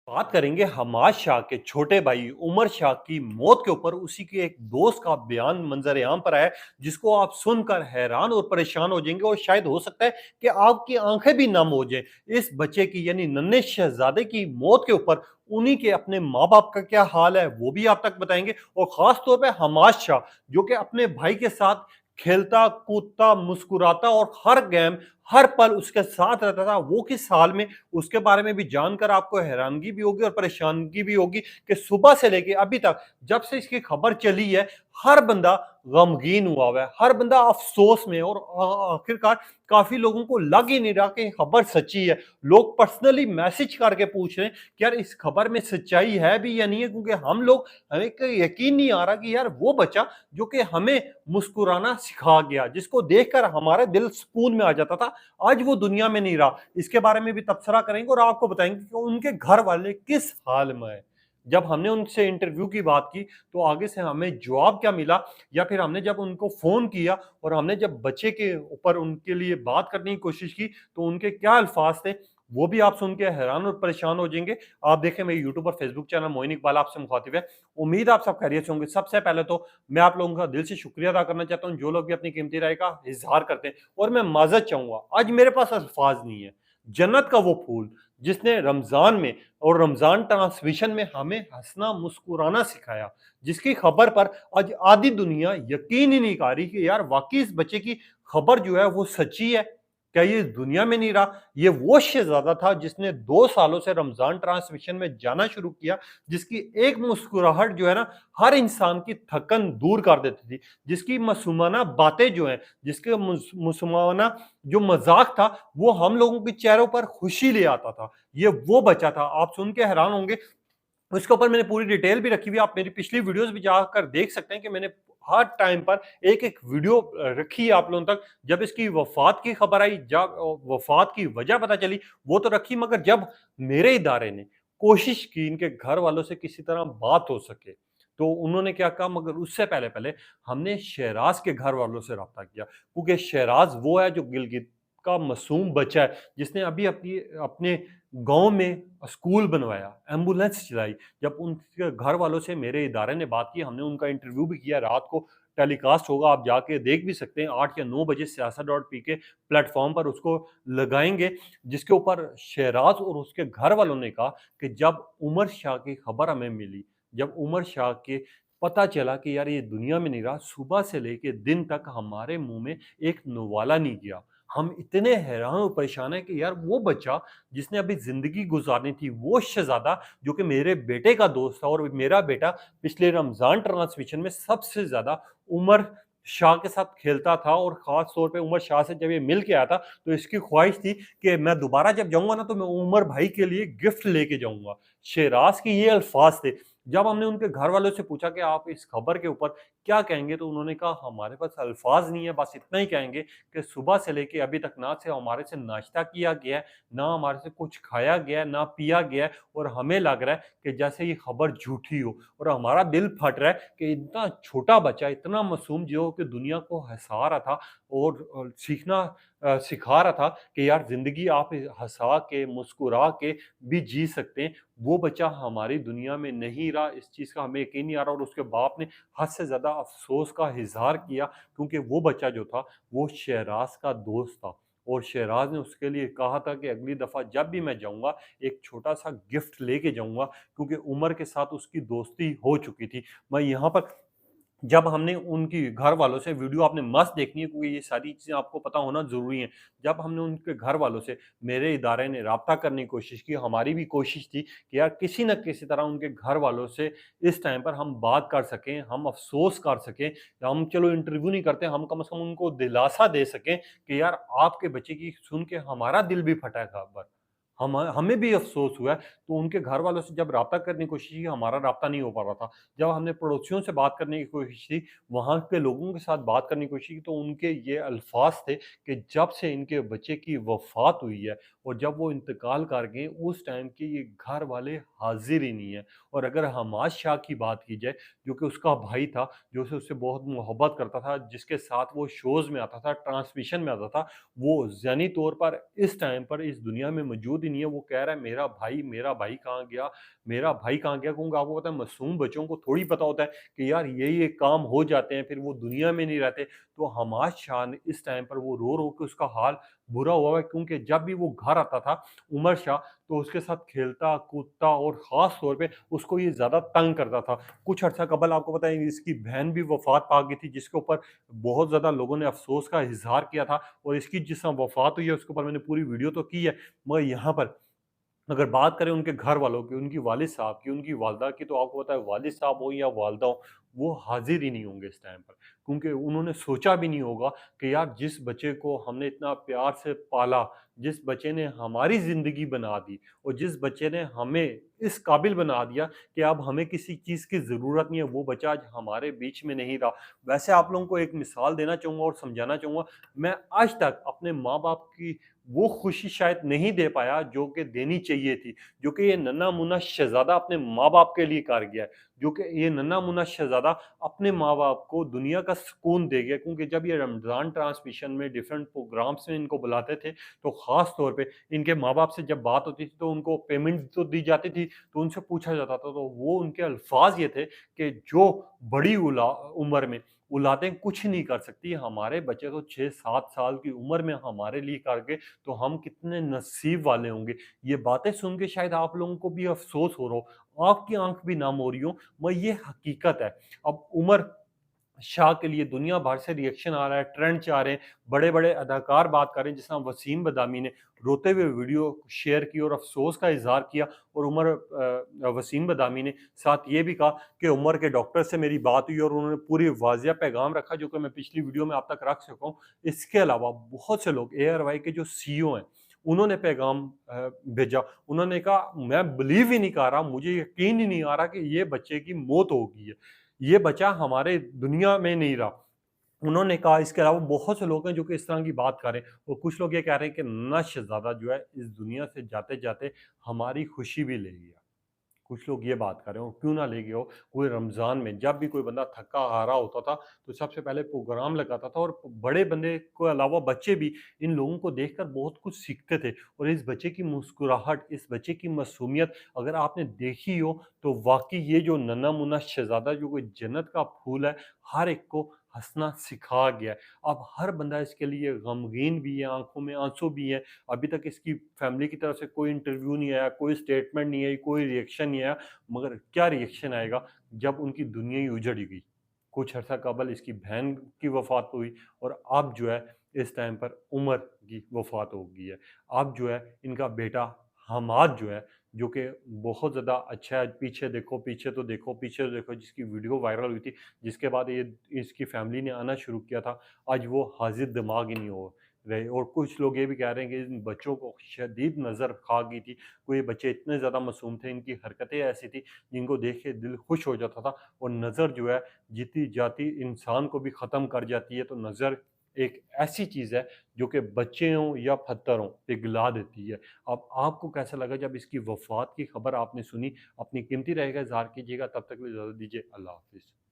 बात करेंगे हमाद शाह के छोटे भाई उमर शाह की मौत के ऊपर। उसी के एक दोस्त का बयान मंजर आम पर आया, जिसको आप सुनकर हैरान और परेशान हो जाएंगे, और शायद हो सकता है कि आपकी आंखें भी नम हो जाएं। इस बच्चे की यानी नन्हे शहजादे की मौत के ऊपर उन्हीं के अपने माँ बाप का क्या हाल है वो भी आप तक बताएंगे। और खास तौर पे हमाद शाह, जो कि अपने भाई के साथ खेलता कूदता मुस्कुराता और हर गेम हर पल उसके साथ रहता था, वो किस हाल में, उसके बारे में भी जानकर आपको हैरानगी भी होगी और परेशानगी भी होगी कि सुबह से लेके अभी तक जब से इसकी खबर चली है, हर बंदा गमगीन हुआ हुआ है, हर बंदा अफसोस में। और आखिरकार काफी लोगों को लग ही नहीं रहा कि खबर सच्ची है। लोग पर्सनली मैसेज करके पूछ रहे हैं कि यार इस खबर में सच्चाई है भी या नहीं है, क्योंकि हम लोग, हमें यकीन नहीं आ रहा कि यार वो बच्चा जो कि हमें मुस्कुराना सिखा गया, जिसको देखकर हमारा दिल सुकून में आ जाता था, आज वो दुनिया में नहीं रहा। इसके बारे में भी तबसरा करेंगे और आपको बताएंगे कि उनके घर वाले किस हाल में है। जब हमने उनसे इंटरव्यू की बात की तो आगे से हमें जवाब क्या मिला, या फिर हमने जब उनको फोन किया और हमने जब बच्चे के ऊपर उनके लिए बात करने की कोशिश की तो उनके क्या अल्फाज थे, वो भी आप सुन के हैरान और परेशान हो जाएंगे। आप देखें, मेरे यूट्यूब और फेसबुक चैनल मोइन इकबाल आपसे मुखातिब है। उम्मीद आप सब खैरियत से होंगे। सबसे पहले तो मैं आप लोगों का दिल से शुक्रिया अदा करना चाहता हूं, जो लोग भी अपनी कीमती राय का इजहार करते हैं। और मैं माजरत चाहूंगा, आज मेरे पास अल्फाज नहीं है। जन्नत का वो फूल जिसने रमजान में और रमजान ट्रांसमिशन में हमें हंसना मुस्कुराना सिखाया, जिसकी खबर पर आज आधी दुनिया यकीन ही नहीं कर रही कि यार वाकई इस बच्चे की खबर जो है वो सच्ची है, क्या ये इस दुनिया में नहीं रहा। ये वो शहजादा था जिसने 2 सालों से रमजान ट्रांसमिशन में जाना शुरू किया, जिसकी एक मुस्कुराहट जो है ना हर इंसान की थकन दूर कर देती थी, जिसकी मासूमाना बातें जो हैं, जिसके मासूमाना जो मजाक था, वो हम लोगों के चेहरों पर खुशी ले आता था। ये वो बच्चा था। आप सुन के हैरान होंगे, उसके ऊपर मैंने पूरी डिटेल भी रखी हुई है। आप मेरी पिछली वीडियोस भी जाकर देख सकते हैं कि मैंने हर टाइम पर एक एक वीडियो रखी है आप लोगों तक। जब इसकी वफात की खबर आई, जब वफात की वजह पता चली, वो तो रखी, मगर जब मेरे इदारे ने कोशिश की इनके घर वालों से किसी तरह बात हो सके तो उन्होंने क्या कहा, मगर उससे पहले पहले हमने शहराज के घर वालों से रब्ता किया, क्योंकि शहराज वो है जो गिलगित का मासूम बच्चा है, जिसने अभी अपनी अपने गांव में स्कूल बनवाया, एम्बुलेंस चलाई। जब उनके घर वालों से मेरे इदारे ने बात की, हमने उनका इंटरव्यू भी किया, रात को टेलीकास्ट होगा, आप जाके देख भी सकते हैं, 8 या 9 बजे सियासत डॉट पी के प्लेटफॉर्म पर उसको लगाएंगे, जिसके ऊपर शहराज और उसके घर वालों ने कहा कि जब उमर शाह की खबर हमें मिली, जब उमर शाह के पता चला कि यार ये दुनिया में नहीं रहा, सुबह से लेके दिन तक हमारे मुंह में एक नवाला नहीं गया। हम इतने हैरान और परेशान हैं कि यार वो बच्चा जिसने अभी जिंदगी गुजारनी थी, वो शहजादा जो कि मेरे बेटे का दोस्त था, और मेरा बेटा पिछले रमजान ट्रांसमिशन में सबसे ज्यादा उमर शाह के साथ खेलता था, और खास तौर पे उमर शाह से जब ये मिल के आया था तो इसकी ख्वाहिश थी कि मैं दोबारा जब जाऊंगा ना तो मैं उमर भाई के लिए गिफ्ट लेके जाऊंगा। शेराज के ये अल्फाज थे। जब हमने उनके घर वालों से पूछा कि आप इस खबर के ऊपर क्या कहेंगे, तो उन्होंने कहा हमारे पास अल्फाज नहीं है, बस इतना ही कहेंगे कि सुबह से लेके अभी तक ना से हमारे से नाश्ता किया गया है, ना हमारे से कुछ खाया गया है, ना पिया गया है, और हमें लग रहा है कि जैसे ये खबर झूठी हो, और हमारा दिल फट रहा है कि इतना छोटा बच्चा, इतना मासूम जो कि दुनिया को हंसा रहा था और सीखना सिखा रहा था कि यार जिंदगी आप हंसा के मुस्कुरा के भी जी सकते हैं, वो बच्चा हमारी दुनिया में नहीं रहा। इस चीज़ का हमें यकीन नहीं आ रहा, और उसके बाप ने हद से ज़्यादा अफसोस का इजहार किया, क्योंकि वो बच्चा जो था वो शहराज का दोस्त था, और शहराज ने उसके लिए कहा था कि अगली दफ़ा जब भी मैं जाऊंगा एक छोटा सा गिफ्ट लेके जाऊंगा, क्योंकि उमर के साथ उसकी दोस्ती हो चुकी थी। मैं यहाँ पर, जब हमने उनकी घर वालों से, वीडियो आपने मस्त देखनी है क्योंकि ये सारी चीज़ें आपको पता होना ज़रूरी है। जब हमने उनके घर वालों से, मेरे इदारे ने राब्ता करने की कोशिश की, हमारी भी कोशिश थी कि यार किसी न किसी तरह उनके घर वालों से इस टाइम पर हम बात कर सकें, हम अफ़सोस कर सकें, हम चलो इंटरव्यू नहीं करते, हम कम से कम उनको दिलासा दे सकें कि यार आपके बच्चे की सुन के हमारा दिल भी फटा है खबर। हमें भी अफ़सोस हुआ है। तो उनके घर वालों से जब राब्ता करने की कोशिश की, हमारा राब्ता नहीं हो पा रहा था। जब हमने पड़ोसियों से बात करने की कोशिश की, वहाँ के लोगों के साथ बात करने की कोशिश की, तो उनके ये अल्फाज थे कि जब से इनके बच्चे की वफ़ात हुई है और जब वो इंतकाल कर गए, उस टाइम के ये घर वाले हाज़िर ही नहीं है। और अगर हमाद शाह की बात की जाए, जो कि उसका भाई था, जो उससे बहुत मोहब्बत करता था, जिसके साथ वो शोज़ में आता था, ट्रांसमिशन में आता था, वो ज़हनी तौर पर इस टाइम पर इस दुनिया में मौजूद ही नहीं है। वो कह रहा है मेरा भाई कहाँ गया? मेरा भाई कहाँ गया? क्योंकि आपको पता है मासूम बच्चों को थोड़ी पता होता है कि यार ये काम हो जाते हैं, फिर वो दुनिया में नहीं रहते। तो हमाद शाह ने इस टाइम पर वो रो के उसका हाल बुरा हुआ है, क्योंकि जब भी वो घर आता था उमर शाह, तो उसके साथ खेलता कूदता और ख़ास तौर पे उसको ये ज़्यादा तंग करता था। कुछ अर्सा कबल आपको पता है इसकी बहन भी वफ़ात पा गई थी, जिसके ऊपर बहुत ज़्यादा लोगों ने अफ़सोस का इज़हार किया था, और इसकी जिस तरह वफ़ात हुई है उसके ऊपर मैंने पूरी वीडियो तो की है। मगर यहाँ पर अगर बात करें उनके घर वालों की, उनकी वालिद साहब की, उनकी वालदा की, तो आपको पता है वालिद साहब हो या वालदा हो, वो हाज़िर ही नहीं होंगे इस टाइम पर। क्योंकि उन्होंने सोचा भी नहीं होगा कि यार जिस बच्चे को हमने इतना प्यार से पाला, जिस बच्चे ने हमारी ज़िंदगी बना दी, और जिस बच्चे ने हमें इस काबिल बना दिया कि अब हमें किसी चीज़ की ज़रूरत नहीं है, वो बच्चा आज हमारे बीच में नहीं रहा। वैसे आप लोगों को एक मिसाल देना चाहूँगा और समझाना चाहूँगा, मैं आज तक अपने माँ-बाप की वो खुशी शायद नहीं दे पाया जो कि देनी चाहिए थी, जो कि ये नन्हा-मुन्ना शहज़ादा अपने माँ-बाप के लिए कर गया है, जो कि ये नन्हा-मुन्ना शहज़ादा अपने माँ-बाप को दुनिया का सुकून दे गया। क्योंकि जब ये रमज़ान ट्रांसमिशन में डिफरेंट प्रोग्राम्स में इनको बुलाते थे, तो ख़ास तौर पे इनके माँ-बाप से जब बात होती थी तो उनको पेमेंट तो दी जाती थी, तो उनसे पूछा जाता था, तो वो उनके अल्फ़ाज़ ये थे कि जो बड़ी उम्र में औलादें कुछ नहीं कर सकती, हमारे बच्चे तो 6-7 साल की उम्र में हमारे लिए कर गए, तो हम कितने नसीब वाले होंगे। ये बातें सुन के शायद आप लोगों को भी अफ़सोस हो रहा हो, आपकी आँख भी नम हो रही हो, मगर ये हकीकत है। अब उमर शाह के लिए दुनिया भर से रिएक्शन आ रहा है, ट्रेंड्स आ रहे हैं, बड़े-बड़े अदाकार बात कर रहे हैं, जिस तरह वसीम बदामी ने रोते हुए वीडियो शेयर की और अफ़सोस का इज़हार किया, और वसीम बदामी ने साथ ये भी कहा कि उमर के डॉक्टर से मेरी बात हुई और उन्होंने पूरी वाज़िया पैगाम रखा, जो कि मैं पिछली वीडियो में आप तक रख चुका हूँ। इसके अलावा बहुत से लोग एआरवाई के जो सीईओ हैं, उन्होंने पैगाम भेजा। उन्होंने कहा, "मैं बिलीव ही नहीं कर रहा, मुझे यकीन ही नहीं आ रहा कि ये बच्चे की मौत हो गई है। ये बच्चा हमारे दुनिया में नहीं रहा।" उन्होंने कहा, इसके अलावा बहुत से लोग हैं जो कि इस तरह की बात कर रहे हैं, और कुछ लोग ये कह रहे हैं कि नन्हा शहज़ादा जो है इस दुनिया से जाते-जाते हमारी खुशी भी ले गया। कुछ लोग ये बात कर रहे हो, क्यों ना ले गए हो। कोई रमज़ान में जब भी कोई बंदा थका-हारा होता था, तो सबसे पहले प्रोग्राम लगाता था, और बड़े बंदे को अलावा बच्चे भी इन लोगों को देखकर बहुत कुछ सीखते थे। और इस बच्चे की मुस्कुराहट, इस बच्चे की मासूमियत अगर आपने देखी हो, तो वाक़ई ये जो नन्हा-मुन्ना शहज़ादा जो कोई जन्नत का फूल है, हर एक को हँसना सिखा गया है। अब हर बंदा इसके लिए गमगीन भी है, आँखों में आँसू भी हैं। अभी तक इसकी फैमिली की तरफ से कोई इंटरव्यू नहीं आया, कोई स्टेटमेंट नहीं आई, कोई रिएक्शन नहीं आया। मगर क्या रिएक्शन आएगा जब उनकी दुनिया ही उजड़ गई। कुछ अरसा कबल इसकी बहन की वफ़ात हुई, और अब जो है इस टाइम पर उमर की वफ़ात हो गई है। अब जो है इनका बेटा हमाद जो है, जो कि बहुत ज़्यादा अच्छा है, पीछे देखो, पीछे तो देखो, जिसकी वीडियो वायरल हुई थी, जिसके बाद ये इसकी फैमिली ने आना शुरू किया था, आज वो हाज़िर दिमाग ही नहीं हो रहे। और कुछ लोग ये भी कह रहे हैं कि इन बच्चों को शदीद नज़र खा गई थी। कोई बच्चे इतने ज़्यादा मासूम थे, इनकी हरकतें ऐसी थी, जिनको देख के दिल खुश हो जाता था, और नज़र जो है जीती-जाती इंसान को भी ख़त्म कर जाती है। तो नज़र एक ऐसी चीज़ है जो कि बच्चे हों या पत्थर हों, पिघला देती है। अब आपको कैसा लगा जब इसकी वफ़ात की खबर आपने सुनी? अपनी कीमती राय का इज़हार कीजिएगा, तब तक के लिए इजाज़त दीजिए। अल्लाह हाफ़िज़।